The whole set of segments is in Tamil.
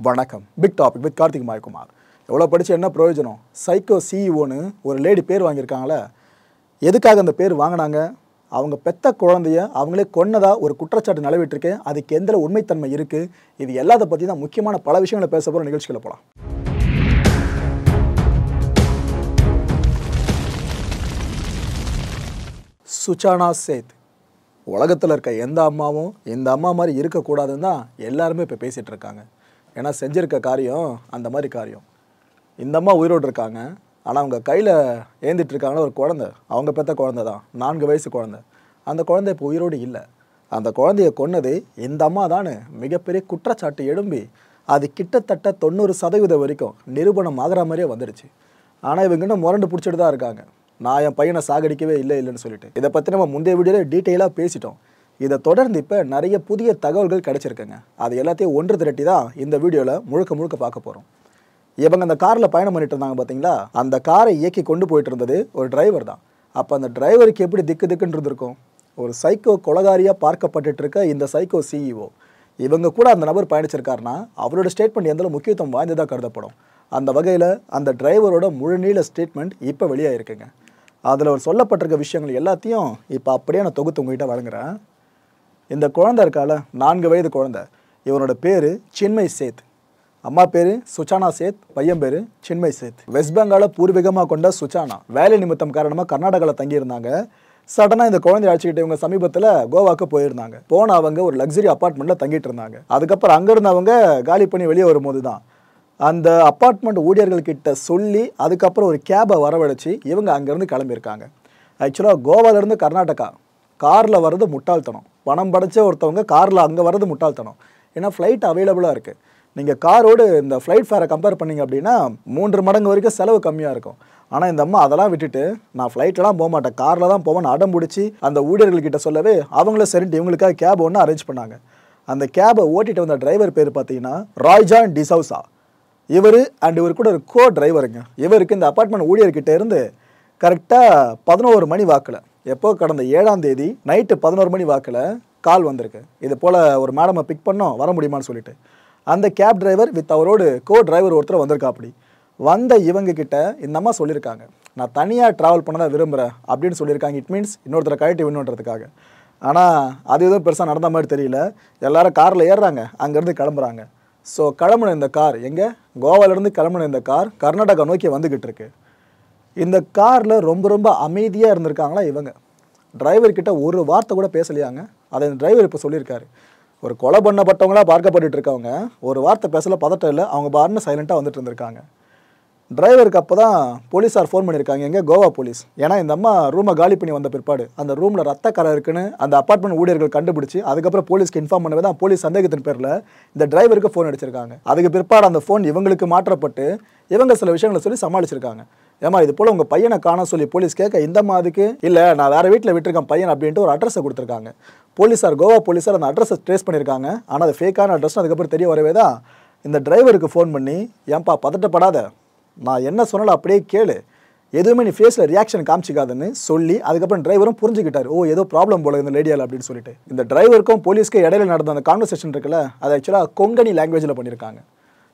வணக்கம். Big topic with Karthick MaayaKumar. எவ்வளோ படிச்சு என்ன பிரயோஜனம்? சைக்கோ சிஇஓன்னு ஒரு லேடி பேர் வாங்கியிருக்காங்களே, எதுக்காக அந்த பேர் வாங்கினாங்க? அவங்க பெத்த குழந்தைய அவங்களே கொன்னதா ஒரு குற்றச்சாட்டு நிலவிட்டிருக்கு. அதுக்கு எந்த உண்மைத்தன்மை இருக்குது? இது எல்லாத்த பற்றி தான் முக்கியமான பல விஷயங்களை பேச போகிற நிகழ்ச்சிகளை போகலாம். சுச்சானா சேத். உலகத்தில் இருக்க எந்த அம்மாவும் இந்த அம்மா மாதிரி இருக்கக்கூடாதுன்னு தான் எல்லாருமே இப்போ பேசிகிட்டு இருக்காங்க. ஏன்னா செஞ்சுருக்க காரியம் அந்த மாதிரி காரியம். இந்த அம்மா உயிரோடு இருக்காங்க. ஆனால் அவங்க கையில் ஏந்திட்டு இருக்காங்கன்னா ஒரு குழந்தை, அவங்க பெற்ற குழந்தை தான், 4 வயசு குழந்தை. அந்த குழந்தை இப்போ உயிரோடு இல்லை. அந்த குழந்தைய கொன்னது இந்த அம்மா தான் மிகப்பெரிய குற்றச்சாட்டு எழும்பி அது கிட்டத்தட்ட 90% வரைக்கும் நிரூபணம் ஆகிற மாதிரியே வந்துடுச்சு. ஆனால் இவங்க இன்னும் முரண்டு பிடிச்சிட்டு தான் இருக்காங்க. நான் என் பையனை சாகடிக்கவே இல்லைன்னு சொல்லிட்டு. இதை பற்றி நம்ம முந்தைய வீடியோவில் டீட்டெயிலாக பேசிட்டோம். இதை தொடர்ந்து இப்போ நிறைய புதிய தகவல்கள் கிடைச்சிருக்குங்க. அது எல்லாத்தையும் ஒன்று திரட்டி தான் இந்த வீடியோவில் முழுக்க பார்க்க போகிறோம். இவங்க அந்த காரில் பயணம் பண்ணிட்டு இருந்தாங்க பார்த்தீங்களா, அந்த காரை இயக்கி கொண்டு போயிட்டு இருந்தது ஒரு டிரைவர் தான். அப்போ அந்த டிரைவருக்கு எப்படி திக்குன்னு இருந்திருக்கும்? ஒரு சைக்கோ கொலகாரியாக பார்க்கப்பட்டு இருக்க இந்த சைக்கோ சிஇஓ இவங்க கூட அந்த நபர் பயணிச்சிருக்காருன்னா அவரோட ஸ்டேட்மெண்ட் எந்த முக்கியத்துவம் வாய்ந்ததாக கருதப்படும். அந்த வகையில் அந்த டிரைவரோட முழுநீள ஸ்டேட்மெண்ட் இப்போ வெளியாகிருக்குங்க. அதில் அவர் சொல்லப்பட்டிருக்க விஷயங்கள் எல்லாத்தையும் இப்போ அப்படியே நான் தொகுத்து உங்ககிட்ட வழங்குறேன். இந்த குழந்தை இருக்கால, 4 வயது குழந்தை, இவனோட பேர் சின்மய் சேத். அம்மா பேர் சுச்சானா சேத், பையன் பேர் சின்மய் சேத். வெஸ்ட் பெங்காலை பூர்வீகமாக கொண்ட சுச்சானா வேலை நிமித்தம் காரணமாக கர்நாடகாவில் தங்கியிருந்தாங்க. சடனாக இந்த குழந்தைய அழைச்சிக்கிட்டு இவங்க சமீபத்தில் கோவாக்கு போயிருந்தாங்க. போன அவங்க ஒரு லக்ஸரி அப்பார்ட்மெண்ட்டில் தங்கிட்டு இருந்தாங்க. அதுக்கப்புறம் அங்கேருந்து அவங்க காலி பண்ணி வெளியே வரும்போது தான் அந்த அப்பார்ட்மெண்ட் ஊழியர்கள்கிட்ட சொல்லி அதுக்கப்புறம் ஒரு கேபை வரவழைச்சி இவங்க அங்கேருந்து கிளம்பியிருக்காங்க. ஆக்சுவலாக கோவாலேருந்து கர்நாடகா காரில் வர்றது முட்டாள்தனம். பணம் படைச்ச ஒருத்தவங்க காரில் அங்கே வர்றது முட்டாள்தனம். ஏன்னா ஃப்ளைட் அவைலபிளாக இருக்குது. நீங்கள் காரோடு இந்த ஃப்ளைட் ஃபேரை கம்பேர் பண்ணிங்க அப்படின்னா 3 மடங்கு வரைக்கும் செலவு கம்மியாக இருக்கும். ஆனால் இந்த அம்மா அதெல்லாம் விட்டுட்டு நான் ஃப்ளைட்லாம் போக மாட்டேன், காரில் தான் போவேன்னு அடம் பிடிச்சி அந்த ஊழியர்கள்கிட்ட சொல்லவே அவங்கள சரின்ட்டு இவங்களுக்காக கேப் ஒன்று அரேஞ்ச் பண்ணாங்க. அந்த கேபை ஓட்டிகிட்டு வந்த டிரைவர் பேர் பார்த்தீங்கன்னா ராய்ஜான் டிசவுசா. இவர் கூட ஒரு கோ டிரைவருங்க. இவருக்கு இந்த அப்பார்ட்மெண்ட் ஊழியர்கிட்ட இருந்து கரெக்டாக 11 மணி வாக்கில், எப்போ கடந்த 7ஆம் தேதி நைட்டு 11 மணி வாக்கில் கால் வந்திருக்கு. இது போல் ஒரு மேடமை பிக் பண்ணோம், வர முடியுமான்னு சொல்லிட்டு. அந்த கேப் டிரைவர் வித் அவரோடு கோ டிரைவர் ஒருத்தர் வந்திருக்கா. அப்படி வந்த இவங்க கிட்ட இந்த அம்மா சொல்லியிருக்காங்க, நான் தனியாக ட்ராவல் பண்ண தான் விரும்புகிறேன் அப்படின்னு சொல்லியிருக்காங்க. இட் மீன்ஸ் இன்னொருத்தரை கழட்டி விண்ணுன்றதுக்காக. ஆனால் அது எதுவும் பெருசாக நடந்த மாதிரி தெரியல. எல்லாரும் காரில் ஏறுறாங்க, அங்கேருந்து கிளம்புறாங்க. ஸோ கிளம்புன இந்த கார் எங்கே? கோவாலேருந்து கிளம்புன இந்த கார் கர்நாடகா நோக்கி வந்துக்கிட்டு இருக்கு. இந்த காரில் ரொம்ப அமைதியாக இருந்திருக்காங்களா இவங்க. டிரைவர்கிட்ட ஒரு வார்த்தை கூட பேசலையாங்க. அதை இந்த டிரைவர் இப்போ சொல்லியிருக்காரு. ஒரு கொலை பண்ணப்பட்டவங்களாக பார்க்கப்பட்டு இருக்கவங்க ஒரு வார்த்தை பேசல, பதட்டம் இல்லை, அவங்க பாருன்னு சைலண்ட்டாக வந்துட்டு இருந்திருக்காங்க. டிரைவருக்கு அப்போ தான் போலீஸார் ஃபோன் பண்ணியிருக்காங்க. எங்கே? கோவா போலீஸ். ஏன்னா இந்த அம்மா ரூமை காலி பண்ணி வந்த பிற்பாடு அந்த ரூமில் ரத்த கரை இருக்குன்னு அந்த அப்பார்ட்மெண்ட் ஊழியர்கள் கண்டுபிடிச்சி அதுக்கப்புறம் போலீஸ்க்கு இன்ஃபார்ம் பண்ணவே தான் போலீஸ் சந்தேகத்தின் பேரில் இந்த டிரைவருக்கு ஃபோன் அடிச்சிருக்காங்க. அதுக்கு பிற்பாடு அந்த ஃபோன் இவங்களுக்கு மாற்றப்பட்டு இவங்க சில விஷயங்களை சொல்லி சமாளிச்சிருக்காங்க. ஏமா இது போல் உங்கள் பையனை காண சொல்லி போலீஸ் கேட்க இந்த அதுக்கு இல்லை, நான் வேறு வீட்டில் விட்டுருக்கேன் பையன் அப்படின்ட்டு ஒரு அட்ரஸை கொடுத்துருக்காங்க. போலீஸார், கோவா போலீஸார் அந்த அட்ரஸை ட்ரேஸ் பண்ணியிருக்காங்க. ஆனால் அது ஃபேக்கான அட்ரஸ். அதுக்கப்புறம் தெரிய வரவே தான் இந்த டிரைவருக்கு ஃபோன் பண்ணி, ஏன்பா பதட்டப்படாத, நான் என்ன சொன்னாலும் அப்படியே கேளு, எதுவுமே நீ ஃபேஸில் ரியாக்ஷன் காமிச்சிக்காதுன்னு சொல்லி அதுக்கப்புறம் டிரைவரும் புரிஞ்சுக்கிட்டார். ஓ ஏதோ ப்ராப்ளம் போல இந்த லேடியால் அப்படின்னு சொல்லிட்டு. இந்த டிரைவருக்கும் போலீஸ்க்கு இடையில நடந்த அந்த கான்வர்சேஷன் இருக்குல்ல, அது ஆக்சுவலாக கொங்கணி லாங்குவேஜில் பண்ணியிருக்காங்க.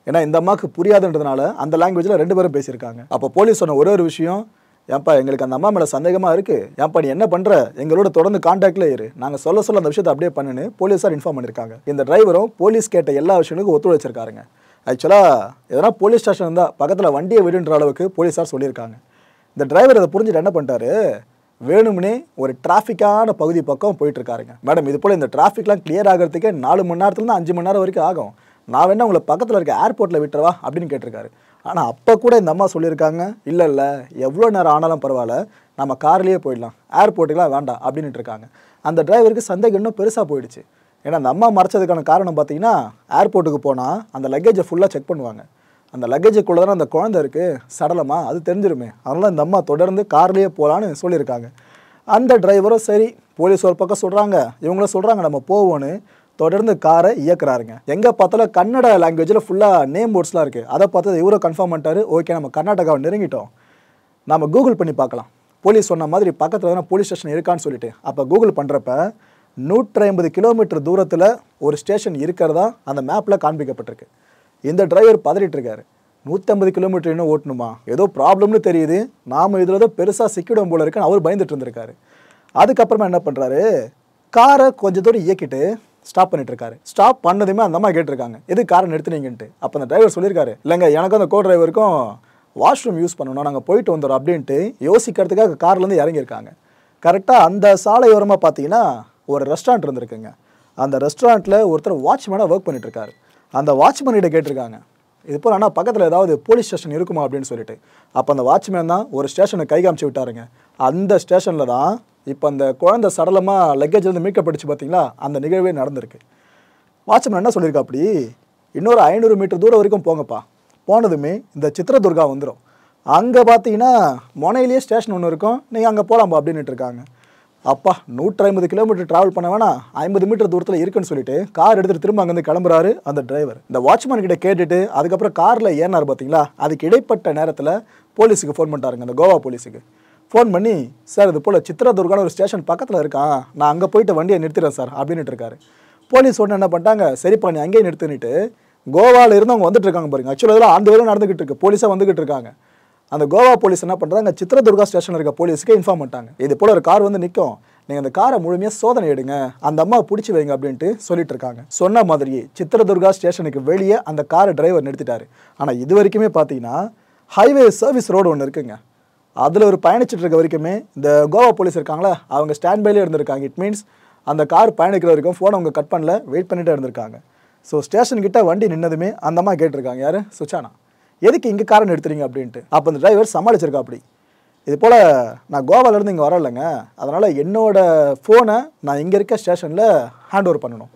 ஏன்னா இந்த அம்மாவுக்கு புரியாதுன்றதுனால அந்த லாங்குவேஜில் 2 பேரும் பேசியிருக்காங்க. அப்போ போலீஸ் சொன்ன ஒரு விஷயம், ஏன்ப்பா எங்களுக்கு அந்த அம்மா மேலே சந்தேகமாக இருக்குது, ஏன்ப்பா நீ என்ன பண்ணுற, எங்களோட தொடர்ந்து கான்டாக்டில் இரு, நாங்கள் சொல்ல அந்த விஷயத்தை அப்படியே பண்ணுன்னு போலீஸார் இன்ஃபார்ம் பண்ணியிருக்காங்க. இந்த டிரைவரும் போலீஸ் கேட்ட எல்லா விஷயங்களுக்கும் ஒத்துழைச்சிருக்காருங்க. ஆக்சுவலாக எதனா போலீஸ் ஸ்டேஷன் இருந்தால் பக்கத்தில் வண்டியை விடுன்ற அளவுக்கு போலீஸார் சொல்லியிருக்காங்க. இந்த டிரைவர் அதை புரிஞ்சுட்டு என்ன பண்ணிட்டாரு, வேணும்னே ஒரு டிராஃபிக்கான பகுதி பக்கம் போயிட்டுருக்காருங்க. மேடம் இது போல் இந்த டிராஃபிக்லாம் கிளியர் ஆகிறதுக்கே 4 மணி நேரத்துலேருந்து 5 மணி நேரம் வரைக்கும் ஆகும், நான் வேணா உங்களை பக்கத்தில் இருக்க ஏர்போர்ட்டில் விட்டுறவா அப்படின்னு கேட்டிருக்காரு. ஆனால் அப்போ கூட இந்த அம்மா சொல்லியிருக்காங்க, இல்லை எவ்வளோ நேரம் ஆனாலும் பரவாயில்ல, நம்ம கார்லேயே போயிடலாம், ஏர்போர்ட்டுக்கெலாம் வேண்டாம் அப்படின்ட்டு இருக்காங்க. அந்த டிரைவருக்கு சந்தேகம் இன்னும் பெருசாக போயிடுச்சு. ஏன்னா அந்த அம்மா மறைச்சதுக்கான காரணம் பார்த்தீங்கன்னா, ஏர்போர்ட்டுக்கு போனால் அந்த லக்கேஜை ஃபுல்லாக செக் பண்ணுவாங்க. அந்த லக்கேஜுக்குள்ளே தானே அந்த குழந்தை இருக்குது, சடலமா அது தெரிஞ்சிருமே. அதனால் இந்த அம்மா தொடர்ந்து கார்லேயே போகலான்னு சொல்லியிருக்காங்க. அந்த டிரைவரும் சரி, போலீஸ் ஒரு பக்கம் சொல்கிறாங்க, இவங்களும் சொல்கிறாங்க நம்ம போவோன்னு தொடர்ந்து காரை இயக்குறாருங்க. எங்கே பார்த்தாலும் கன்னட லாங்குவேஜில் ஃபுல்லாக நேம் போர்ட்ஸ்லாம் இருக்குது. அதை பார்த்து இவரும் கன்ஃபார்ம் பண்ணிட்டாரு, ஓகே நம்ம கர்நாடகாவை நெருங்கிட்டோம், நம்ம கூகுள் பண்ணி பார்க்கலாம், போலீஸ் சொன்ன மாதிரி பக்கத்தில் தானே போலீஸ் ஸ்டேஷன் இருக்கான்னு சொல்லிட்டு. அப்போ கூகுள் பண்ணுறப்ப 150 கிலோமீட்டர் தூரத்தில் ஒரு ஸ்டேஷன் இருக்கிறதா அந்த மேப்பில் காண்பிக்கப்பட்டிருக்கு. இந்த டிரைவர் பதறிட்டு இருக்காரு. 150 கிலோமீட்டர் இன்னும் ஓட்டணுமா, ஏதோ ப்ராப்ளம்னு தெரியுது, நாம் இதில் தான் பெருசாக சிக்கிடும் போல இருக்குன்னு அவர் பயந்துட்டு இருந்திருக்காரு. அதுக்கப்புறமா என்ன பண்ணுறாரு, காரை கொஞ்சம் தூரம் இயக்கிட்டு ஸ்டாப் பண்ணிட்டு இருக்காரு. ஸ்டாப் பண்ணதுமே அந்த அம்மா கேட்டிருக்காங்க, எது காரை நிறுத்துனீங்கன்ட்டு. அப்போ அந்த டிரைவர் சொல்லியிருக்காரு, இல்லைங்க எனக்கும் அந்த கோ டிரைவருக்கும் வாஷ்ரூம் யூஸ் பண்ணணும், நாங்கள் போயிட்டு வந்துடுறோம் அப்படின்ட்டு யோசிக்கிறதுக்காக கார்லேருந்து இறங்கியிருக்காங்க. கரெக்டாக அந்த சாலையோரமாக பார்த்தீங்கன்னா ஒரு ரெஸ்டாரண்ட் இருந்திருக்குங்க. அந்த ரெஸ்டாரண்ட்டில் ஒருத்தர் வாட்ச்மேனாக ஒர்க் பண்ணிட்டு இருக்காரு. அந்த வாட்ச்மேன்கிட்ட கேட்டிருக்காங்க, இது போல் ஆனால் பக்கத்தில் ஏதாவது போலீஸ் ஸ்டேஷன் இருக்குமா அப்படின்னு சொல்லிட்டு. அப்போ அந்த வாட்ச்மேன் தான் ஒரு ஸ்டேஷனை கை காமிச்சு விட்டாருங்க. அந்த ஸ்டேஷனில் தான் இப்போ அந்த குழந்தை சடலமாக லக்கேஜ்லேருந்து மீட்கப்பட்டுச்சு பார்த்தீங்களா, அந்த நிகழ்வே நடந்திருக்கு. வாட்ச்மேன் என்ன சொல்லியிருக்கா, அப்படி இன்னொரு 500 மீட்டர் தூரம் வரைக்கும் போங்கப்பா, போனதுமே இந்த சித்திரதுர்கா வந்துடும், அங்கே பார்த்தீங்கன்னா மொனையிலேயே ஸ்டேஷன் ஒன்று இருக்கும், நீங்கள் அங்கே போகலாம்பா அப்படின்ட்டு இருக்காங்க. அப்பா 150 கிலோமீட்டர் ட்ராவல் பண்ண வேணாம், 50 மீட்டர் தூரத்தில் இருக்குன்னு சொல்லிட்டு கார் எடுத்துகிட்டு திரும்ப அங்கேருந்து கிளம்புறாரு அந்த டிரைவர். இந்த வாட்ச்மேன் கிட்ட கேட்டுட்டு அதுக்கப்புறம் காரில் ஏறினார் பார்த்தீங்களா, அதுக்கு இடைப்பட்ட நேரத்தில் போலீஸுக்கு ஃபோன் பண்ணிட்டாருங்க, அந்த கோவா போலீஸுக்கு ஃபோன் பண்ணி, சார் இது போல் சித்திரதுர்கான ஒரு ஸ்டேஷன் பக்கத்தில் இருக்கான், நான் அங்கே போயிட்டு வண்டியை நிறுத்திடுறேன் சார் அப்படின்ட்டு இருக்காரு. போலீஸ் உடனே என்ன பண்ணிட்டாங்க, சரிப்பா நீ அங்கேயே நிறுத்திட்டு, கோவாவில் இருந்து அவங்க வந்துட்டு இருக்காங்க பாருங்க, ஆக்சுவலாக இதெல்லாம் அந்த வேலை நடந்துகிட்டு இருக்கு, போலீஸாக வந்துகிட்டு இருக்காங்க. அந்த கோவா போலீஸ் என்ன பண்ணுறாங்க, சித்திரதுர்கா ஸ்டேஷனில் இருக்க போலீஸுக்கு இன்ஃபார்ம் பண்ணிட்டாங்க, இது போல் ஒரு கார் வந்து நிற்கும், நீங்கள் அந்த காரை முழுமையாக சோதனை எடுங்க, அந்த அம்மாவை பிடிச்சி வைங்க அப்படின்ட்டு சொல்லிட்டு இருக்காங்க. சொன்ன மாதிரியே சித்திரதுர்கா ஸ்டேஷனுக்கு வெளியே அந்த காரை டிரைவர் நிறுத்திட்டாரு. ஆனால் இது வரைக்குமே பார்த்தீங்கன்னா ஹைவே சர்வீஸ் ரோடு ஒன்று இருக்குங்க, அதில் ஒரு பயணிச்சுட்டு இருக்க வரைக்குமே இந்த கோவா போலீஸ் இருக்காங்களா, அவங்க ஸ்டாண்ட் பைலே இருந்திருக்காங்க. இட் மீன்ஸ் அந்த கார் பயணிக்கிற வரைக்கும் ஃபோனை அவங்க கட் பண்ணல, வெயிட் பண்ணிட்டே இருந்திருக்காங்க. ஸோ ஸ்டேஷன்கிட்ட வண்டி நின்னதுமே அந்த அம்மா கேட்டிருக்காங்க, யார், சுச்சானா, எதுக்கு இங்கே காரை நிறுத்துறீங்க அப்படின்ட்டு. அப்போ அந்த டிரைவர் சமாளிச்சிருக்கா, அப்படி இது போல் நான் கோவாலேருந்து இங்கே வரலைங்க, அதனால் என்னோடய ஃபோனை நான் இங்கே இருக்க ஸ்டேஷனில் ஹேண்ட் ஓவர் பண்ணணும்,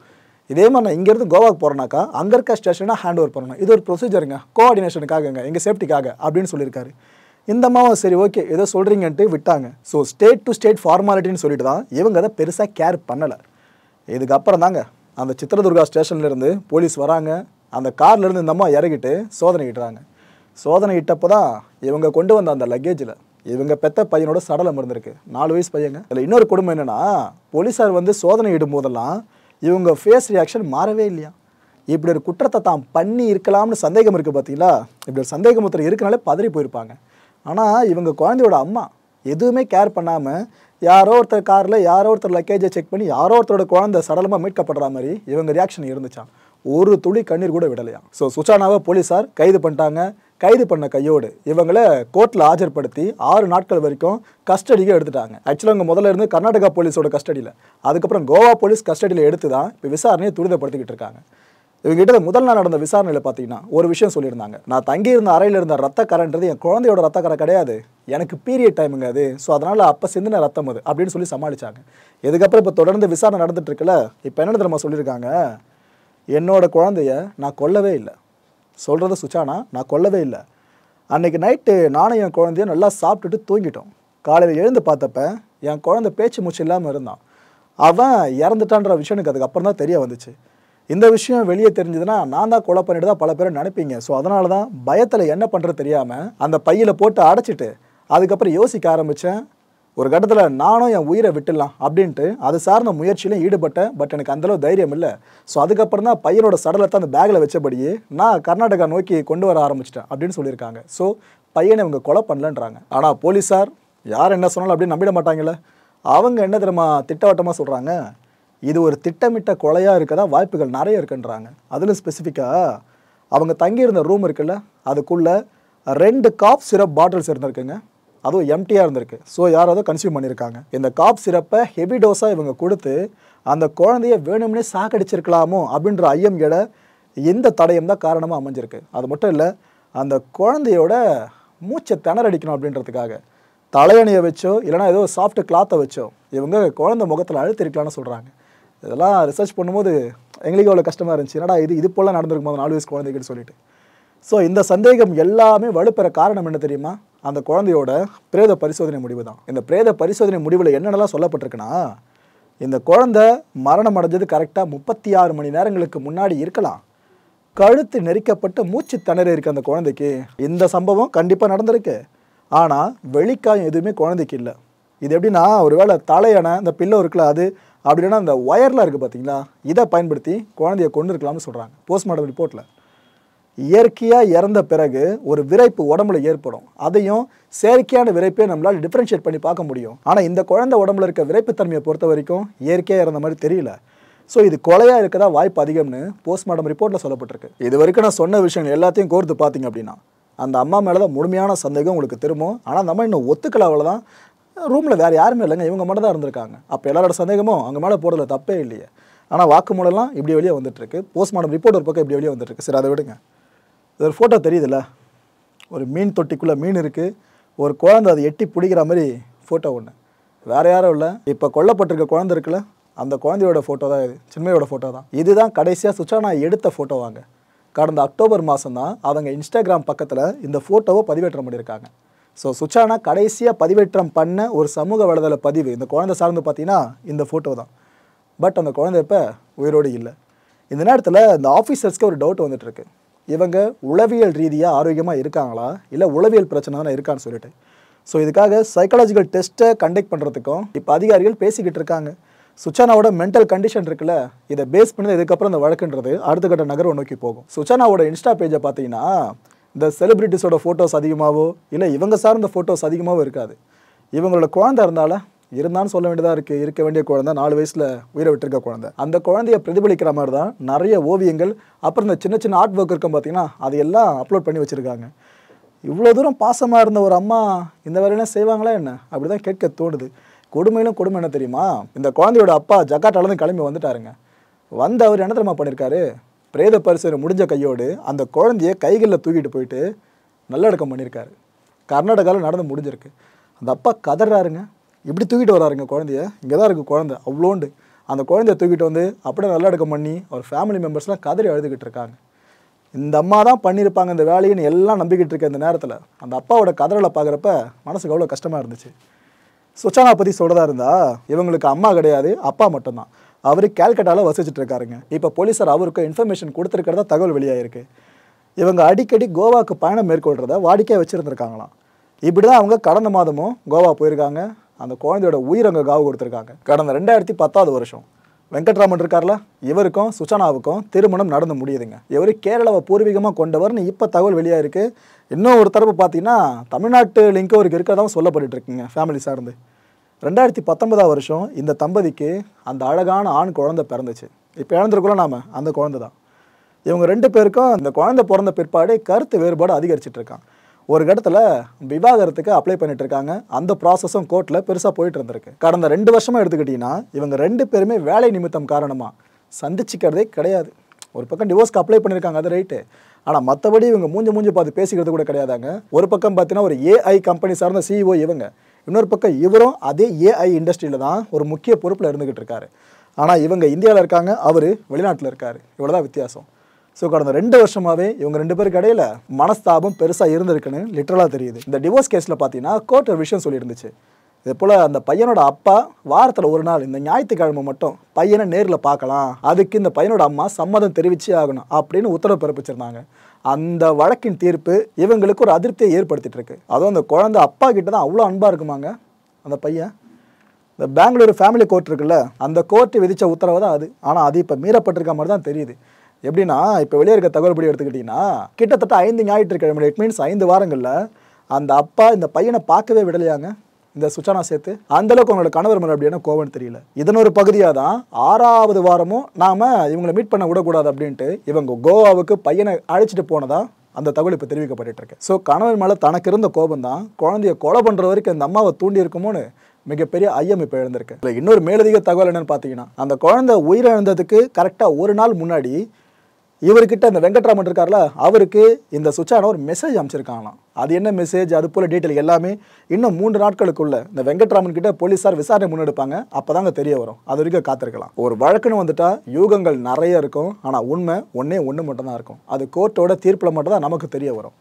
இதே மாதிரி நான் இங்கேருந்து கோவாவுக்கு போகிறேனாக்கா அங்கே இருக்க ஸ்டேஷனை ஹேண்ட் ஓவர் பண்ணணும், இது ஒரு ப்ரொசீஜருங்க, கோஆர்டினேஷனுக்காகங்க, எங்கள் சேஃப்டிக்காக அப்படின்னு சொல்லியிருக்காரு. இந்த அம்மாவும் சரி ஓகே ஏதோ சொல்கிறீங்கன்ட்டு விட்டாங்க. ஸோ ஸ்டேட் டு ஸ்டேட் ஃபார்மாலிட்டின்னு சொல்லிட்டு தான் இவங்க அதை பெருசாக கேர் பண்ணலை. இதுக்கப்புறம் தாங்க அந்த சித்திரதுர்கா ஸ்டேஷன்லேருந்து போலீஸ் வராங்க, அந்த கார்லேருந்து இந்த அம்மா இறங்கிட்டு சோதனை இட்டுறாங்க. சோதனை இட்டப்போ தான் இவங்க கொண்டு வந்த அந்த லக்கேஜில் இவங்க பெத்த பையனோட சடலம் இருந்திருக்கு, 4 வயசு பையங்க. இதில் இன்னொரு கொடுமை என்னென்னா, போலீஸார் வந்து சோதனை இடும் போதெல்லாம் இவங்க ஃபேஸ் ரியாக்ஷன் மாறவே இல்லையா. இப்படி ஒரு குற்றத்தை தான் பண்ணி இருக்கலாம்னு சந்தேகம் இருக்குது பார்த்தீங்களா, இப்படி ஒரு சந்தேகம் ஒருத்தர் இருக்கனாலே பதறி போயிருப்பாங்க. ஆனால் இவங்க குழந்தையோட அம்மா எதுவுமே கேர் பண்ணாமல் யாரோ ஒருத்தர் காரில் யாரோ ஒருத்தர் லக்கேஜை செக் பண்ணி யாரோ ஒருத்தரோட குழந்தை சடலமாக மீட்கப்படுற மாதிரி இவங்க ரியாக்ஷன் இருந்துச்சான், ஒரு துளி கண்ணீர் கூட விடலையா. ஸோ சுச்சானாவை போலீஸார் கைது பண்ணிட்டாங்க. கைது பண்ண கையோடு இவங்களை கோர்ட்டில் ஆஜர்படுத்தி 6 நாட்கள் வரைக்கும் கஸ்டடிக்கு எடுத்துட்டாங்க. ஆக்சுவலாக அவங்க முதல்ல இருந்து கர்நாடகா போலீஸோட கஸ்டடியில், அதுக்கப்புறம் கோவா போலீஸ் கஸ்டடியில் எடுத்து தான் இப்போ விசாரணையை துரிதப்படுத்திக்கிட்டு இருக்காங்க. இவங்ககிட்ட முதல் நாள் நடந்த விசாரணையில் பார்த்தீங்கன்னா ஒரு விஷயம் சொல்லியிருந்தாங்க, நான் தங்கியிருந்த அறையில் இருந்த ரத்தக்கரைன்றது என் குழந்தையோட ரத்தக்கரை கிடையாது, எனக்கு பீரியட் டைமுங்க அது, ஸோ அதனால் அப்போ சிந்தின ரத்தம் அது அப்படின்னு சொல்லி சமாளித்தாங்க. இதுக்கப்புறம் இப்போ தொடர்ந்து விசாரணை நடந்துட்டு இருக்குல்ல, இப்போ என்ன தெரியுமா சொல்லியிருக்காங்க, என்னோட குழந்தைய நான் கொல்லவே இல்லை, சொல்கிறது சுச்சானா, நான் கொல்லவே இல்லை, அன்றைக்கி நைட்டு நானும் என் குழந்தைய நல்லா சாப்பிட்டுட்டு தூங்கிட்டோம், காலையில் எழுந்து பார்த்தப்ப என் குழந்தை பேச்சு மூச்சு இல்லாமல் இருந்தான், அவன் இறந்துட்டான்ற விஷயம் எனக்கு அதுக்கப்புறம் தான் தெரிய வந்துச்சு. இந்த விஷயம் வெளியே தெரிஞ்சதுன்னா நான் தான் கொலை பண்ணிட்டு தான் பல பேரை நினைப்பீங்க. ஸோ அதனால தான் பயத்தில் என்ன பண்ணுறது தெரியாமல் அந்த பையில் போட்டு அடைச்சிட்டு அதுக்கப்புறம் யோசிக்க ஆரம்பித்தேன். ஒரு கட்டத்தில் நானும் என் உயிரை விட்டுடலாம் அப்படின்ட்டு அது சார்ந்த முயற்சியிலும் ஈடுபட்டேன். பட் எனக்கு அந்தளவு தைரியம் இல்லை. ஸோ அதுக்கப்புறம் தான் பையனோட சடலத்தை அந்த பேக்கில் வச்சபடியே நான் கர்நாடகா நோக்கி கொண்டு வர ஆரம்பிச்சிட்டேன் அப்படின்னு சொல்லியிருக்காங்க. ஸோ பையனை இவங்க கொலை பண்ணலன்றாங்க. ஆனால் போலீஸார் யார் என்ன சொன்னாலும் அப்படின்னு நம்பிட மாட்டாங்கல்ல. அவங்க என்ன தெரியுமா திட்டவட்டமாக சொல்கிறாங்க, இது ஒரு திட்டமிட்ட கொலையாக இருக்கதா வாய்ப்புகள் நிறைய இருக்குன்றாங்க. அதில் ஸ்பெசிஃபிக்காக அவங்க தங்கியிருந்த ரூம் இருக்குல்ல, அதுக்குள்ளே 2 காப் சிரப் பாட்டில்ஸ் இருந்திருக்குங்க, அதுவும் எம்டியாக இருந்திருக்கு. ஸோ யாராவது கன்சியூம் பண்ணியிருக்காங்க. இந்த காப் சிரப்பை ஹெவி டோஸாக இவங்க கொடுத்து அந்த குழந்தைய வேணும்னே சாகடிச்சிருக்கலாமோ அப்படின்ற ஐயம் எட இந்த தடயம் தான் காரணமாக அமைஞ்சிருக்கு. அது மட்டும் இல்லை, அந்த குழந்தையோட மூச்சை திணறடிக்கணும் அப்படின்றதுக்காக தலையணையை வச்சோ இல்லைனா ஏதோ சாஃப்ட் கிளாத்தை வச்சோ இவங்க குழந்தை முகத்தில் அழுத்திருக்கலான்னு சொல்கிறாங்க. இதெல்லாம் ரிசர்ச் பண்ணும்போது எங்களுக்கு அவ்வளோ கஷ்டமாக இருந்துச்சு, என்னடா இது போல் நடந்திருக்கும் போது 4 வயசு குழந்தைக்குன்னு சொல்லிட்டு. ஸோ இந்த சந்தேகம் எல்லாமே வலுப்பெற காரணம் என்ன தெரியுமா, அந்த குழந்தையோட பிரேத பரிசோதனை முடிவு தான். இந்த பிரேத பரிசோதனை முடிவில் என்னென்னலாம் சொல்லப்பட்டிருக்குன்னா, இந்த குழந்தை மரணம் அடைஞ்சது கரெக்டாக 36 மணி நேரங்களுக்கு முன்னாடி இருக்கலாம். கழுத்து நெரிக்கப்பட்டு மூச்சு திணறி இருக்கு அந்த குழந்தைக்கு. இந்த சம்பவம் கண்டிப்பாக நடந்திருக்கு. ஆனால் வெளிக்காயம் எதுவுமே குழந்தைக்கு இல்லை. இது எப்படின்னா, ஒருவேளை தலையணை இந்த பில்லோ இருக்குல்ல அது, அப்படி இல்லைன்னா அந்த ஒயர்லாம் இருக்குது பார்த்தீங்களா, இதை பயன்படுத்தி குழந்தைய கொண்டு இருக்கலாம்னு சொல்கிறாங்க போஸ்ட்மார்ட்டம் ரிப்போர்ட்டில். இயற்கையாக இறந்த பிறகு ஒரு விரைப்பு உடம்புல ஏற்படும். அதையும் செயற்கையான விரைப்பை நம்மளால் டிஃப்ரென்ஷியேட் பண்ணி பார்க்க முடியும். ஆனால் இந்த குழந்தை உடம்புல இருக்க விரைப்புத்தன்மையை பொறுத்த வரைக்கும் இயற்கையாக இறந்த மாதிரி தெரியல. ஸோ இது கொலையாக இருக்கதா வாய்ப்பு அதிகம்னு போஸ்ட்மார்ட்டம் ரிப்போர்ட்டில் சொல்லப்பட்டிருக்கு. இது வரைக்கும் நான் சொன்ன விஷயங்கள் எல்லாத்தையும் கோர்த்து பார்த்தீங்க அப்படின்னா அந்த அம்மா மேலே தான் முழுமையான சந்தேகம் உங்களுக்கு திரும்பும். ஆனால் அந்த அம்மா இன்னும் ஒத்துக்கல, அவ்வளோதான். ரூமில் வேறு யாருமே இல்லைங்க, இவங்க மட்டும் தான் இருந்திருக்காங்க. அப்போ எல்லாரோட சந்தேகமும் அவங்க மேலே போடுறதுல தப்பே இல்லையே. ஆனால் வாக்குமூலம்லாம் இப்படி வெளியே வந்துட்டுருக்கு, போஸ்ட்மார்ட்டம் ரிப்போர்ட் ஒரு பக்கம் இப்படி வெளியே வந்துட்டுருக்கு. சரி, அதை விடுங்க. இது ஒரு ஃபோட்டோ தெரியுதுல்ல, ஒரு மீன் தொட்டிக்குள்ளே மீன் இருக்குது, ஒரு குழந்தை அதை எட்டி பிடிக்கிற மாதிரி ஃபோட்டோ ஒன்று. வேறு யாரும் இல்லை, இப்போ கொல்லப்பட்டிருக்க குழந்தை இருக்குல்ல, அந்த குழந்தையோட ஃபோட்டோ தான் இது, சின்மையோட ஃபோட்டோ தான். இதுதான் கடைசியாக சுச்சானா எடுத்த ஃபோட்டோ. வாங்க, கடந்த அக்டோபர் மாதம் தான் அவங்க இன்ஸ்டாகிராம் பக்கத்தில் இந்த ஃபோட்டோவை பதிவேற்றம் பண்ணியிருக்காங்க. ஸோ சுச்சானா கடைசியாக பதிவேற்றம் பண்ண ஒரு சமூக வலைதள பதிவு இந்த குழந்தை சார்ந்து பார்த்தீங்கன்னா இந்த ஃபோட்டோ தான். பட் அந்த குழந்தை இப்போ உயிரோடு இல்லை. இந்த நேரத்தில் இந்த ஆஃபீஸர்ஸ்க்கு ஒரு டவுட் வந்துட்டுருக்கு, இவங்க உளவியல் ரீதியாக ஆரோக்கியமாக இருக்காங்களா இல்லை உளவியல் பிரச்சனை தானே இருக்கான்னு சொல்லிட்டு. ஸோ இதுக்காக சைக்காலஜிக்கல் டெஸ்ட்டை கண்டக்ட் பண்ணுறதுக்கும் இப்போ அதிகாரிகள் பேசிக்கிட்டு இருக்காங்க. சுச்சானாவோட மென்டல் கண்டிஷன் இருக்குல்ல, இதை பேஸ் பண்ணி இதுக்கப்புறம் இந்த வழக்குன்றது அடுத்த கட்ட நகர்வை நோக்கி போகும். சுச்சானாவோட இன்ஸ்டா பேஜை பார்த்தீங்கன்னா இந்த செலிபிரிட்டிஸோட ஃபோட்டோஸ் அதிகமாகவோ இல்லை இவங்க சார்ந்த ஃபோட்டோஸ் அதிகமாகவோ இருக்காது. இவங்களோட குழந்தை இருந்தான்னு சொல்ல வேண்டியதாக இருக்குது. இருக்க வேண்டிய குழந்தை 4 வயசில் உயிரை விட்டுருக்க குழந்தை. அந்த குழந்தைய பிரதிபலிக்கிற மாதிரி தான் நிறைய ஓவியங்கள், அப்புறம் இந்த சின்ன சின்ன ஆர்ட் ஒர்க் இருக்கும் பார்த்தீங்கன்னா, அதையெல்லாம் அப்லோட் பண்ணி வச்சுருக்காங்க. இவ்வளோ தூரம் பாசமாக இருந்த ஒரு அம்மா இந்த வேலையெல்லாம் செய்வாங்களா என்ன? அப்படி தான் கேட்க தோணுது. கொடுமையிலும் கொடுமை என்ன தெரியுமா, இந்த குழந்தையோட அப்பா ஜக்காட்டாலேருந்து கிளம்பி வந்துட்டாருங்க. வந்து அவர் என்ன தெரியுமா பண்ணியிருக்காரு, பிரேத பரிசோதனை முடிஞ்ச கையோடு அந்த குழந்தைய கைகளில் தூக்கிட்டு போயிட்டு நல்லடக்கம் பண்ணியிருக்காரு. கர்நாடகாவில் நடந்து முடிஞ்சிருக்கு. அந்த அப்பா கதறாருங்க, இப்படி தூக்கிட்டு வராருங்க குழந்தைய, இங்கே தான் இருக்குது குழந்தை அவ்வளோண்டு. அந்த குழந்தைய தூக்கிட்டு வந்து அப்படியே நல்லடக்கம் பண்ணி அவர் ஃபேமிலி மெம்பர்ஸ்லாம் கதறி அழுதுகிட்டு இருக்காங்க. இந்த அம்மா தான் பண்ணியிருப்பாங்க இந்த வேலைன்னு எல்லாம் நம்பிக்கிட்டு இருக்க இந்த நேரத்தில் அந்த அப்பாவோட கதறலை பார்க்குறப்ப மனசுக்கு அவ்வளோ கஷ்டமாக இருந்துச்சு. சுச்சானா பற்றி சொல்கிறதா இருந்தால் இவங்களுக்கு அம்மா கிடையாது, அப்பா மட்டும்தான். அவர் கேல்கட்டாவில் வசிச்சுட்டு இருக்காருங்க. இப்போ போலீஸார் அவருக்கு இன்ஃபர்மேஷன் கொடுத்துருக்கிறதா தகவல் வெளியாகிருக்கு. இவங்க அடிக்கடி கோவாவுக்கு பயணம் மேற்கொள்கிறத வாடிக்கையாக வச்சுருந்துருக்காங்களாம். இப்படி தான் அவங்க கடந்த மாதமும் கோவா போயிருக்காங்க. அந்த குழந்தையோட உயிரங்க காவு கொடுத்துருக்காங்க. கடந்த 2010 வருஷம் வெங்கட்ராமன் இருக்கார்ல, இவருக்கும் சுச்சானாவுக்கும் திருமணம் நடந்து முடியுதுங்க. இவர் கேரளாவை பூர்வீகமாக கொண்டவர்னு இப்போ தகவல் வெளியாகிருக்கு. இன்னும் ஒரு தரப்பு பார்த்தீங்கன்னா தமிழ்நாட்டு லிங்க் அவருக்கு இருக்கிறதாவும் சொல்லப்பட்டு இருக்குங்க ஃபேமிலி சார்ந்து. 2019 வருஷம் இந்த தம்பதிக்கு அந்த அழகான ஆண் குழந்தை பிறந்துச்சு. இப்போ இழந்திருக்கோம் நாம், அந்த குழந்தை தான். இவங்க 2 பேருக்கும் இந்த குழந்தை பிறந்த பிற்பாடு கருத்து வேறுபாடு அதிகரிச்சிட்டு இருக்காங்க. ஒரு இடத்துல விவாகரத்துக்கு அப்ளை பண்ணிட்டு இருக்காங்க. அந்த ப்ராசஸும் கோர்ட்டில் பெருசாக போயிட்டு இருந்திருக்கு. கடந்த 2 வருஷமாக எடுத்துக்கிட்டிங்கன்னா இவங்க 2 பேருமே வேலை நிமித்தம் காரணமாக சந்திச்சிக்கிறதே கிடையாது. ஒரு பக்கம் டிவோர்ஸ்க்கு அப்ளை பண்ணியிருக்காங்க, அது ரைட்டு. ஆனால் மற்றபடி இவங்க மூஞ்சி பார்த்து பேசிக்கிறது கூட கிடையாதாங்க. ஒரு பக்கம் பார்த்தீங்கன்னா ஒரு ஏஐ கம்பெனி சார்ந்த சிஇஓ இவங்க, இன்னொரு பக்கம் இவரும் அதே ஏஐ இண்டஸ்ட்ரியில் தான் ஒரு முக்கிய பொறுப்பில் இருந்துக்கிட்டு இருக்காரு. ஆனால் இவங்க இந்தியாவில் இருக்காங்க, அவர் வெளிநாட்டில் இருக்கார். இவ்வளோதான் வித்தியாசம். ஸோ கடந்த 2 வருஷமாகவே இவங்க 2 பேருக்கு இடையில மனஸ்தாபம் பெருசாக இருந்திருக்குன்னு லிட்டரலாக தெரியுது. இந்த டிவோர்ஸ் கேஸில் பார்த்தீங்கன்னா கோர்ட் ஒரு விஷயம் சொல்லியிருந்துச்சு. இதே போல் அந்த பையனோட அப்பா வாரத்தில் ஒரு நாள் இந்த ஞாயிற்றுக்கிழமை மட்டும் பையனை நேரில் பார்க்கலாம், அதுக்கு இந்த பையனோட அம்மா சம்மதம் தெரிவிச்சே ஆகணும் அப்படின்னு உத்தரவு பிறப்பிச்சிருந்தாங்க. அந்த வழக்கின் தீர்ப்பு இவங்களுக்கு ஒரு அதிருப்தியை ஏற்படுத்திட்டு இருக்கு. அதுவும் அந்த குழந்தை அப்பா கிட்ட தான் அவ்வளோ அன்பாக இருக்குமாங்க அந்த பையன். இந்த பெங்களூரு ஃபேமிலி கோர்ட் இருக்குல்ல, அந்த கோர்ட்டு விதித்த உத்தரவு தான் அது. ஆனால் அது இப்போ மீறப்பட்டிருக்க மாதிரி தான் தெரியுது. எப்படின்னா இப்போ வெளியே இருக்க தகவல் படி எடுத்துக்கிட்டிங்கன்னா கிட்டத்தட்ட 5 ஞாயிற்றுக்கிழமை, இட் மீன்ஸ் 5 வாரங்களில் அந்த அப்பா இந்த பையனை பார்க்கவே விடலையாங்க இந்த சுச்சானா சேத்து. அந்தளவுக்கு அவங்களோட கணவர் மேலே அப்படின்னா கோவம்னு தெரியல. இதன் ஒரு பகுதியாக தான் 6வது வாரமும் நாம் இவங்களை மீட் பண்ண விடக்கூடாது அப்படின்ட்டு இவங்க கோவாவுக்கு பையனை அழைச்சிட்டு போனதா அந்த தகவல் இப்போ தெரிவிக்கப்பட்டு இருக்கு. ஸோ கணவர் மேலே தனக்கு இருந்த கோபம் தான் குழந்தைய கொலை பண்ணுற வரைக்கும் அந்த அம்மாவை தூண்டி இருக்குமோன்னு மிகப்பெரிய ஐயம் இப்போ எழுந்திருக்கு. இல்லை, இன்னொரு மேலதிக தகவல் என்னன்னு பார்த்தீங்கன்னா அந்த குழந்தை உயிரிழந்ததுக்கு கரெக்டாக ஒரு நாள் முன்னாடி இவர்கிட்ட இந்த வெங்கட்ராமன் இருக்கார்ல, அவருக்கு இந்த சுச்சானா ஒரு மெசேஜ் அமைச்சிருக்காங்களாம். அது என்ன மெசேஜ், அது போல் டீட்டெயில் எல்லாமே இன்னும் 3 நாட்களுக்குள்ள இந்த வெங்கட்ராமன் கிட்ட போலீஸார் விசாரணை முன்னெடுப்பாங்க. அப்போ தாங்க தெரிய வரும். அது வரைக்கும் காத்திருக்கலாம். ஒரு வழக்குன்னு வந்துட்டா யூகங்கள் நிறைய இருக்கும். ஆனால் உண்மை ஒன்று மட்டும்தான் இருக்கும். அது கோர்ட்டோட தீர்ப்பில் மட்டும் தான் நமக்கு தெரிய வரும்.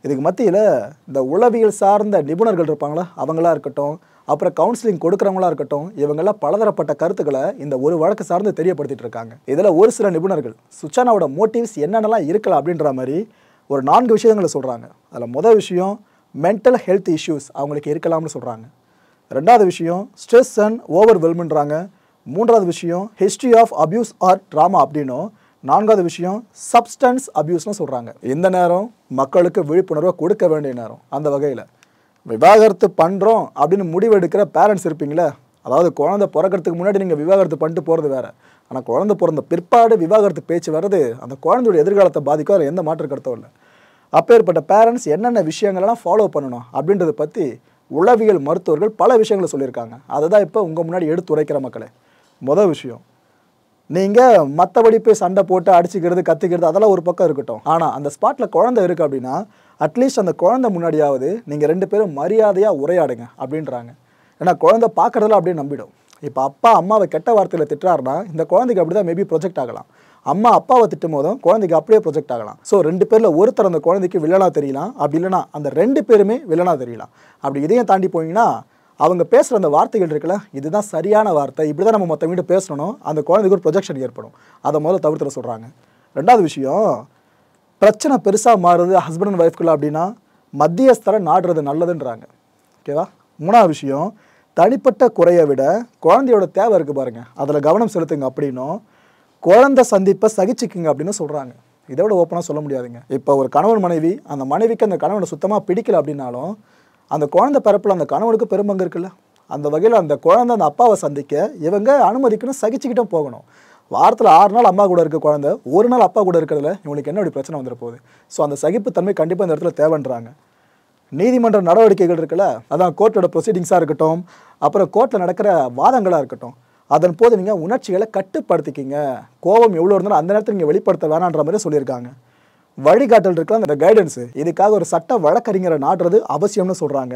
இதுக்கு மத்தியில் இந்த உளவியல் சார்ந்த நிபுணர்கள் இருப்பாங்களா, அவங்களா இருக்கட்டும், அப்புறம் கவுன்சிலிங் கொடுக்குறவங்களா இருக்கட்டும், இவங்கெல்லாம் பலதரப்பட்ட கருத்துக்களை இந்த ஒரு வழக்கு சார்ந்து தெரியப்படுத்திட்டு இருக்காங்க. இதில் ஒரு சில நிபுணர்கள் சுச்சானாவோட மோட்டிவ்ஸ் என்னென்னலாம் இருக்கலாம் அப்படின்ற மாதிரி ஒரு 4 விஷயங்களை சொல்கிறாங்க. அதில் முதல் விஷயம் மென்டல் ஹெல்த் இஷ்யூஸ் அவங்களுக்கு இருக்கலாம்னு சொல்கிறாங்க. 2வது விஷயம் ஸ்ட்ரெஸ் அண்ட் ஓவர்வெல்ம்ன்றாங்க. 3வது விஷயம் history of abuse or trauma அப்படின்னும். நான்காவது விஷயம் சப்ஸ்டன்ஸ் அபியூஸ்னு சொல்கிறாங்க. இந்த நேரம் மக்களுக்கு விழிப்புணர்வை கொடுக்க வேண்டிய நேரம். அந்த வகையில் விவாகரத்து பண்ணுறோம் அப்படின்னு முடிவெடுக்கிற பேரண்ட்ஸ் இருப்பீங்களே, அதாவது குழந்தை பிறக்கிறதுக்கு முன்னாடி நீங்கள் விவாகரத்து பண்ணிட்டு போகிறது வேறு, ஆனால் குழந்தை பிறந்த பிற்பாடு விவாகரத்து பேச்சு வர்றது அந்த குழந்தையோட எதிர்காலத்தை பாதிக்கும். அதில் எந்த மாற்று கருத்தும் இல்லை. அப்பேற்பட்ட பேரண்ட்ஸ் என்னென்ன விஷயங்கள்லாம் ஃபாலோ பண்ணணும் அப்படின்றத பற்றி உளவியல் மருத்துவர்கள் பல விஷயங்களை சொல்லியிருக்காங்க. அதை தான் இப்போ உங்கள் முன்னாடி எடுத்துரைக்கிற மக்களே. முதல் விஷயம், நீங்கள் மற்றபடி போய் சண்டை போட்டு அடிச்சுக்கிறது கத்திக்கிறது அதெல்லாம் ஒரு பக்கம் இருக்கட்டும். ஆனால் அந்த ஸ்பாட்டில் குழந்தை இருக்குது அப்படின்னா அட்லீஸ்ட் அந்த குழந்தை முன்னாடியாவது நீங்கள் 2 பேரும் மரியாதையாக உரையாடுங்க அப்படின்றாங்க. ஏன்னா குழந்தை பார்க்குறதுல அப்படியே நம்பிடும். இப்போ அப்பா அம்மாவை கெட்ட வார்த்தையில் திட்டுறாருன்னா இந்த குழந்தைக்கு அப்படி தான் மேபி ப்ரொஜெக்ட் ஆகலாம். அம்மா அப்பாவை திட்டும் போதும் குழந்தைக்கு அப்படியே ப்ரொஜெக்ட் ஆகலாம். ஸோ 2 பேரில் ஒருத்தர் அந்த குழந்தைக்கு வில்லனாக தெரியலாம், அப்படி இல்லைனா அந்த 2 பேருமே வில்லனாக தெரியலாம். அப்படி இதையும் தாண்டி போனீங்கன்னா அவங்க பேசுகிற அந்த வார்த்தைகள் இருக்குல்ல, இதுதான் சரியான வார்த்தை, இப்படி தான் நம்ம மற்றவங்கிட்ட பேசணும், அந்த குழந்தைக்கு ஒரு ப்ரொஜெக்ஷன் ஏற்படும். அதை முதல்ல தவிர்த்துட சொல்கிறாங்க. 2வது விஷயம், பிரச்சனை பெருசாக மாறுது ஹஸ்பண்ட் அண்ட் ஒய்ஃப்குள்ள அப்படின்னா மத்தியஸ்தரை நாடுறது நல்லதுன்றாங்க. ஓகேவா? 3வது விஷயம், தனிப்பட்ட குறையை விட குழந்தையோட தேவை இருக்குது பாருங்கள், அதில் கவனம் செலுத்துங்க அப்படின்னும் குழந்தை சந்திப்பை சகிச்சுக்குங்க அப்படின்னு சொல்கிறாங்க. இதை விட ஓப்பனாக சொல்ல முடியாதுங்க. இப்போ ஒரு கணவன் மனைவி, அந்த மனைவிக்கு அந்த கணவனை சுத்தமாக பிடிக்கல அப்படின்னாலும் அந்த குழந்தை பிறப்பில் அந்த கணவனுக்கு பெரும்பங்கு இருக்குல்ல, அந்த வகையில் அந்த குழந்தை அந்த அப்பாவை சந்திக்க இவங்க அனுமதிக்கணும், சகிச்சுக்கிட்டே போகணும். வாரத்தில் 6 நாள் அம்மா கூட இருக்க குழந்தை ஒரு நாள் அப்பா கூட இருக்கிறதுல இவங்களுக்கு என்ன அப்படி பிரச்சனை வந்துட போகுது? ஸோ அந்த சகிப்புத்தன்மை கண்டிப்பாக இந்த இடத்துல தேவைன்றாங்க. நீதிமன்ற நடவடிக்கைகள் இருக்குல்ல, அதான் கோர்ட்டோட ப்ரொசீடிங்ஸாக இருக்கட்டும், அப்புறம் கோர்ட்டில் நடக்கிற வாதங்களாக இருக்கட்டும், அதன் போது நீங்கள் உணர்ச்சிகளை கட்டுப்படுத்திக்கிங்க. கோபம் எவ்வளோ இருந்தாலும் அந்த நேரத்தில் நீங்கள் வெளிப்படுத்த வேணான்ற மாதிரி சொல்லியிருக்காங்க. வழிகாட்டல் இருக்கலாம், அந்த கைடன்ஸு, இதுக்காக ஒரு சட்ட வழக்கறிஞரை நாடுறது அவசியம்னு சொல்கிறாங்க.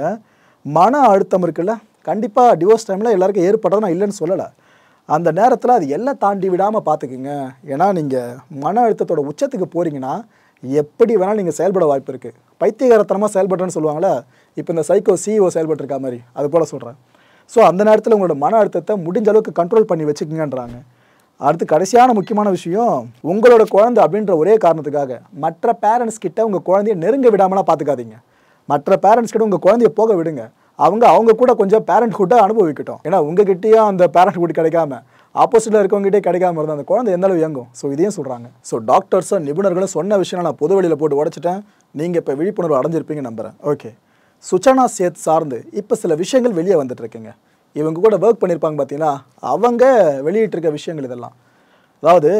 மன அழுத்தம் இருக்குல்ல, கண்டிப்பாக டிவோர்ஸ் டைமில் எல்லாருக்கும் ஏற்பட்டது நான் இல்லைன்னு சொல்லலை. அந்த நேரத்தில் அது எல்லாம் தாண்டி விடாமல் பார்த்துக்குங்க. ஏன்னா நீங்கள் மன அழுத்தத்தோட உச்சத்துக்கு போகிறீங்கன்னா எப்படி வேணாலும் நீங்கள் செயல்பட வாய்ப்பு இருக்குது. பைத்தியகாரத்தனமாக செயல்படுறேன்னு சொல்லுவாங்களே, இப்போ இந்த சைக்கோ சிஇஓ செயல்பட்டுருக்கா மாதிரி, அது போல் சொல்கிறேன். ஸோ அந்த நேரத்தில் உங்களோட மன அழுத்தத்தை முடிஞ்ச அளவுக்கு கண்ட்ரோல் பண்ணி வச்சுக்கங்கன்றாங்க. அடுத்து கடைசியான முக்கியமான விஷயம், உங்களோட குழந்தை அப்படின்ற ஒரே காரணத்துக்காக மற்ற பேரண்ட்ஸ் கிட்ட உங்கள் குழந்தைய நெருங்க விடாமலாம் பார்த்துக்காதீங்க. மற்ற பேரண்ட்ஸ் கிட்ட உங்கள் குழந்தைய போக விடுங்க. அவங்க கூட கொஞ்சம் பேரண்ட்ஹுட்டை அனுபவிக்கட்டும். ஏன்னா உங்ககிட்டயும் அந்த பேரண்ட்ஹுட் கிடைக்காம ஆப்போசிட்டில் இருக்கவங்ககிட்டே கிடைக்காம இருந்தால் அந்த குழந்தை எந்த அளவு இயங்கும்? ஸோ இதையும் சொல்கிறாங்க. ஸோ டாக்டர்ஸும் நிபுணர்களும் சொன்ன விஷயம் நான் பொது வெளியில் போட்டு உடச்சிட்டேன். நீங்கள் இப்போ விழிப்புணர்வு அடைஞ்சிருப்பீங்க நம்புகிறேன். ஓகே, சுச்சனா சேத் சார்ந்து இப்போ சில விஷயங்கள் வெளியே வந்துட்டுருக்குங்க. இவங்க கூட ஒர்க் பண்ணியிருப்பாங்க பார்த்தீங்கன்னா, அவங்க வெளியிட்டிருக்க விஷயங்கள் இதெல்லாம். அதாவது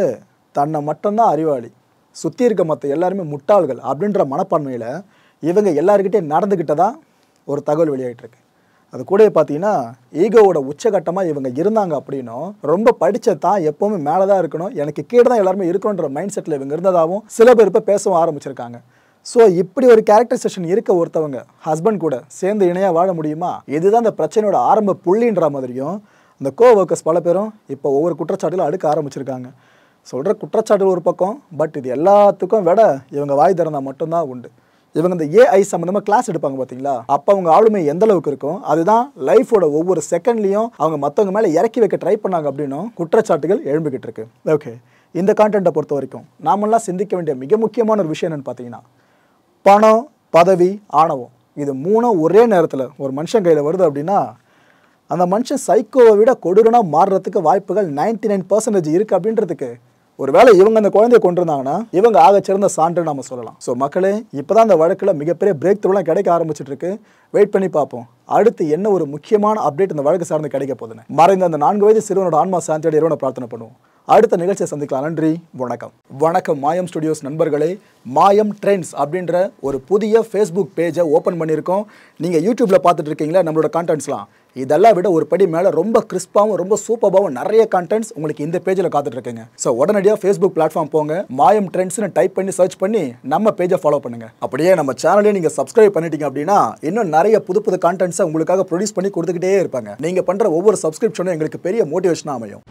தன்னை மட்டும்தான் அறிவாளி, சுற்றி இருக்க மற்ற எல்லாருமே முட்டாள்கள் அப்படின்ற மனப்பான்மையில் இவங்க எல்லாருக்கிட்டே நடந்துக்கிட்டதான் ஒரு தகவல் வெளியாகிட்டுருக்கு. அது கூட பார்த்தீங்கன்னா ஈகோவோட உச்சகட்டமாக இவங்க இருந்தாங்க அப்படின்னும், ரொம்ப படித்த தான் எப்போவுமே மேலே தான் இருக்கணும், எனக்கு கீழே தான் எல்லாருமே இருக்கணுன்ற மைண்ட் செட்டில் இவங்க இருந்ததாகவும் சில பேர் இப்போ பேசவும் ஆரம்பிச்சிருக்காங்க. ஸோ இப்படி ஒரு கேரக்டரைசேஷன் இருக்க ஒருத்தவங்க ஹஸ்பண்ட் கூட சேர்ந்து இணையாக வாழ முடியுமா? இதுதான் இந்த பிரச்சனையோட ஆரம்ப புள்ளின்ற மாதிரியும் இந்த ஒர்க்கர்ஸ் பல பேரும் இப்போ ஒவ்வொரு குற்றச்சாட்டுகளும் அடுக்க ஆரம்பிச்சிருக்காங்க. சொல்கிற குற்றச்சாட்டு ஒரு பக்கம், பட் இது எல்லாத்துக்கும் விட இவங்க வாய் திறந்தால் மட்டும்தான் உண்டு. இவங்க இந்த ஏஐ சம்மந்தமாக கிளாஸ் எடுப்பாங்க பார்த்தீங்களா, அப்போ அவங்க ஆளுமை எந்த அளவுக்கு இருக்கும், அதுதான் லைஃபோட ஒவ்வொரு செகண்ட்லையும் அவங்க மற்றவங்க மேலே இறக்கி வைக்க ட்ரை பண்ணாங்க அப்படின்னும் குற்றச்சாட்டுகள் எழும்பிக்கிட்டு இருக்கு. ஓகே, இந்த கான்டென்ட்டை பொறுத்த வரைக்கும் நாமெல்லாம் சிந்திக்க வேண்டிய மிக முக்கியமான ஒரு விஷயம் என்னென்னு பார்த்தீங்கன்னா, பணம், பதவி, ஆணவம், இது 3 ஒரே நேரத்தில் ஒரு மனுஷன் கையில் வருது அப்படின்னா அந்த மனுஷன் சைக்கோவை விட கொடூரனாக மாறுறதுக்கு வாய்ப்புகள் 99% இருக்குது அப்படின்றதுக்கு ஒரு வேளை இவங்க அந்த குழந்தைய கொண்டு இருந்தாங்கன்னா இவங்க ஆக சிறந்த சான்று நம்ம சொல்லலாம். ஸோ மக்களே, இப்போ தான் அந்த வழக்கில் மிகப்பெரிய பிரேக் த்ரூலாம் கிடைக்க ஆரம்பிச்சிட்டு இருக்கு. வெயிட் பண்ணி பார்ப்போம் அடுத்து என்ன ஒரு முக்கியமான அப்டேட் இந்த வழக்கு சார்ந்து கிடைக்க போகுதுன்னு. மறைந்த அந்த 4 வயது சிறுவனோட ஆன்மா சாந்தியோட இறைவனை பிரார்த்தனை பண்ணுவோம். அடுத்த நிகழ்ச்சியை சந்திக்கலாம். நன்றி, வணக்கம். வணக்கம் மாயம் ஸ்டுடியோஸ் நண்பர்களே. மாயம் ட்ரெண்ட்ஸ் அப்படின்ற ஒரு புதிய ஃபேஸ்புக் பேஜை ஓப்பன் பண்ணியிருக்கோம். நீங்கள் யூடியூப்பில் பார்த்துட்டு இருக்கீங்களா நம்மளோட கான்டென்ட்ஸ்லாம், இதெல்லாம் விட ஒரு படி மேலே ரொம்ப கிறிஸ்பாகவும் ரொம்ப சூப்பராகவும் நிறைய கான்டென்ட்ஸ் உங்களுக்கு இந்த பேஜில் காத்துட்டு இருக்குங்க. ஸோ உடனடியாக ஃபேஸ்புக் பிளாட்ஃபார்ம் போங்க, மாயம் ட்ரெண்ட்ஸ்னு டைப் பண்ணி சர்ச் பண்ணி நம்ம பேஜை ஃபாலோ பண்ணுங்கள். அப்படியே நம்ம சேனலையும் நீங்கள் சப்ஸ்கிரைப் பண்ணிட்டீங்க அப்படின்னா இன்னும் நிறைய புது கான்டென்ட்ஸை உங்களுக்காக ப்ரொடியூஸ் பண்ணி கொடுத்துக்கிட்டே இருப்பாங்க. நீங்கள் பண்ணுற ஒவ்வொரு சப்ஸ்கிரிப்ஷனும் எங்களுக்கு பெரிய மோட்டிவேஷனாக அமையும்.